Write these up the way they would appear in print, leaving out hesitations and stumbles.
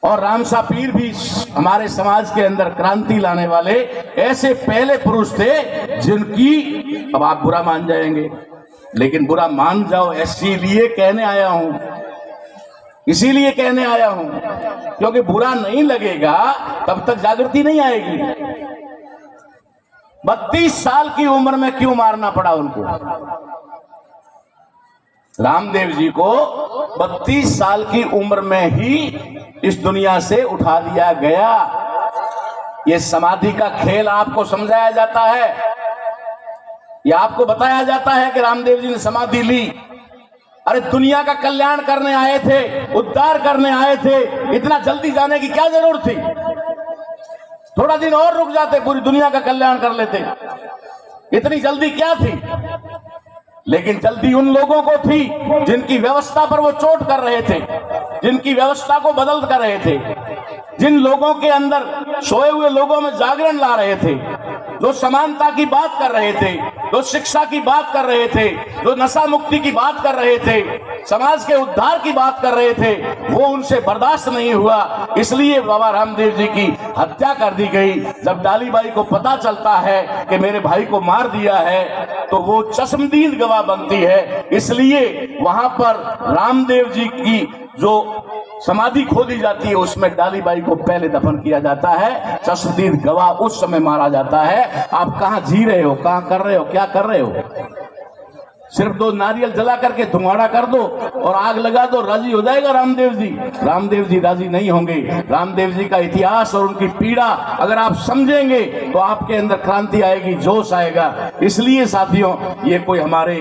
और रामसा पीर भी हमारे समाज के अंदर क्रांति लाने वाले ऐसे पहले पुरुष थे जिनकी, अब आप बुरा मान जाएंगे लेकिन बुरा मान जाओ, इसीलिए कहने आया हूं, इसीलिए कहने आया हूं क्योंकि बुरा नहीं लगेगा तब तक जागृति नहीं आएगी। 32 साल की उम्र में क्यों मारना पड़ा उनको? रामदेव जी को 32 साल की उम्र में ही इस दुनिया से उठा दिया गया। ये समाधि का खेल आपको समझाया जाता है, ये आपको बताया जाता है कि रामदेव जी ने समाधि ली। अरे दुनिया का कल्याण करने आए थे, उद्धार करने आए थे, इतना जल्दी जाने की क्या जरूरत थी? थोड़ा दिन और रुक जाते, पूरी दुनिया का कल्याण कर लेते। इतनी जल्दी क्या थी? लेकिन जल्दी उन लोगों को थी जिनकी व्यवस्था पर वो चोट कर रहे थे, जिनकी व्यवस्था को बदल कर रहे थे, जिन लोगों के अंदर सोए हुए लोगों में जागरण ला रहे थे, जो समानता की बात कर रहे थे, जो शिक्षा की बात कर रहे थे, जो नशा मुक्ति की बात कर रहे थे, समाज के उद्धार की बात कर रहे थे, वो उनसे बर्दाश्त नहीं हुआ। इसलिए बाबा रामदेव जी की हत्या कर दी गई। जब डालीबाई को पता चलता है कि मेरे भाई को मार दिया है तो वो चश्मदीद गवाह बनती है। इसलिए वहां पर रामदेव जी की जो समाधि खोदी जाती है उसमें डालीबाई को पहले दफन किया जाता है, चश्मदीद गवाह उस समय मारा जाता है। आप कहां जी रहे हो, कहां कर रहे हो, क्या कर रहे हो? सिर्फ 2 नारियल जला करके धुआंड़ा कर दो और आग लगा दो, राजी हो जाएगा रामदेव जी? रामदेव जी राजी नहीं होंगे। रामदेव जी का इतिहास और उनकी पीड़ा अगर आप समझेंगे तो आपके अंदर क्रांति आएगी, जोश आएगा। इसलिए साथियों, ये कोई हमारे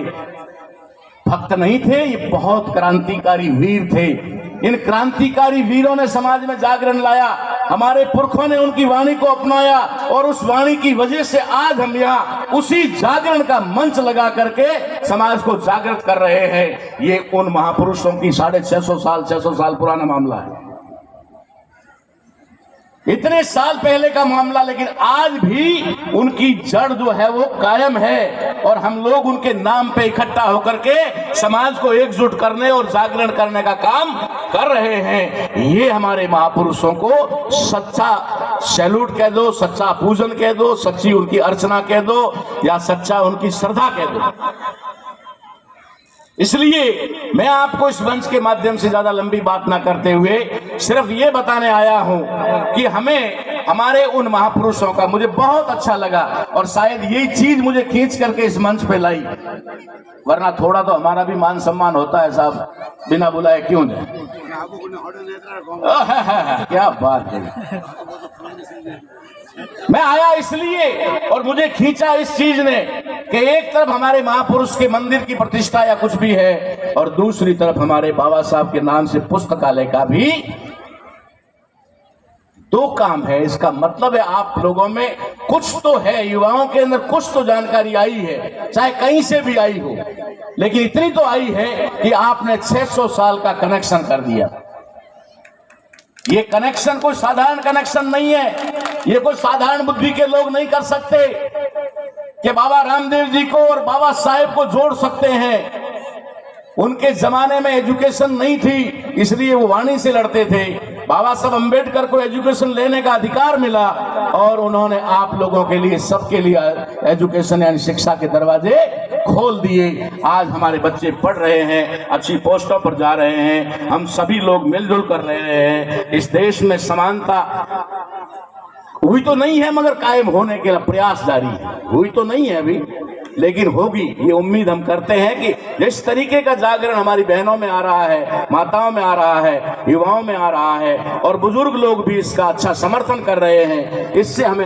भक्त नहीं थे, ये बहुत क्रांतिकारी वीर थे। इन क्रांतिकारी वीरों ने समाज में जागरण लाया, हमारे पुरखों ने उनकी वाणी को अपनाया और उस वाणी की वजह से आज हम यहाँ उसी जागरण का मंच लगा करके समाज को जागृत कर रहे हैं। ये उन महापुरुषों की 650 साल पुराना मामला है, इतने साल पहले का मामला, लेकिन आज भी उनकी जड़ जो है वो कायम है और हम लोग उनके नाम पे इकट्ठा होकर के समाज को एकजुट करने और जागरण करने का काम कर रहे हैं। ये हमारे महापुरुषों को सच्चा सैल्यूट कह दो, सच्चा पूजन कह दो, सच्ची उनकी अर्चना कह दो या सच्चा उनकी श्रद्धा कह दो। इसलिए मैं आपको इस मंच के माध्यम से ज्यादा लंबी बात ना करते हुए सिर्फ ये बताने आया हूं कि हमें हमारे उन महापुरुषों का मुझे बहुत अच्छा लगा और शायद यही चीज मुझे खींच करके इस मंच पे लाई, वरना थोड़ा तो हमारा भी मान सम्मान होता है साहब, बिना बुलाए क्यों जाए? क्या बात है। मैं आया इसलिए और मुझे खींचा इस चीज ने कि एक तरफ हमारे महापुरुष के मंदिर की प्रतिष्ठा या कुछ भी है और दूसरी तरफ हमारे बाबा साहब के नाम से पुस्तकालय का भी 2 काम है। इसका मतलब है आप लोगों में कुछ तो है, युवाओं के अंदर कुछ तो जानकारी आई है, चाहे कहीं से भी आई हो, लेकिन इतनी तो आई है कि आपने 600 साल का कनेक्शन कर दिया। ये कनेक्शन कोई साधारण कनेक्शन नहीं है, ये कोई साधारण बुद्धि के लोग नहीं कर सकते कि बाबा रामदेव जी को और बाबा साहेब को जोड़ सकते हैं। उनके जमाने में एजुकेशन नहीं थी, इसलिए वो वाणी से लड़ते थे। बाबा साहब अम्बेडकर को एजुकेशन लेने का अधिकार मिला और उन्होंने आप लोगों के लिए, सबके लिए एजुकेशन यानी शिक्षा के दरवाजे खोल दिए। आज हमारे बच्चे पढ़ रहे हैं, अच्छी पोस्टों पर जा रहे हैं, हम सभी लोग मिलजुल कर रहे हैं। इस देश में समानता हुई तो नहीं है मगर कायम होने के लिए प्रयास जारी है। हुई तो नहीं है अभी, लेकिन होगी, ये उम्मीद हम करते हैं कि जिस तरीके का जागरण हमारी बहनों में आ रहा है, माताओं में आ रहा है, युवाओं में आ रहा है और बुजुर्ग लोग भी इसका अच्छा समर्थन कर रहे हैं, इससे हमें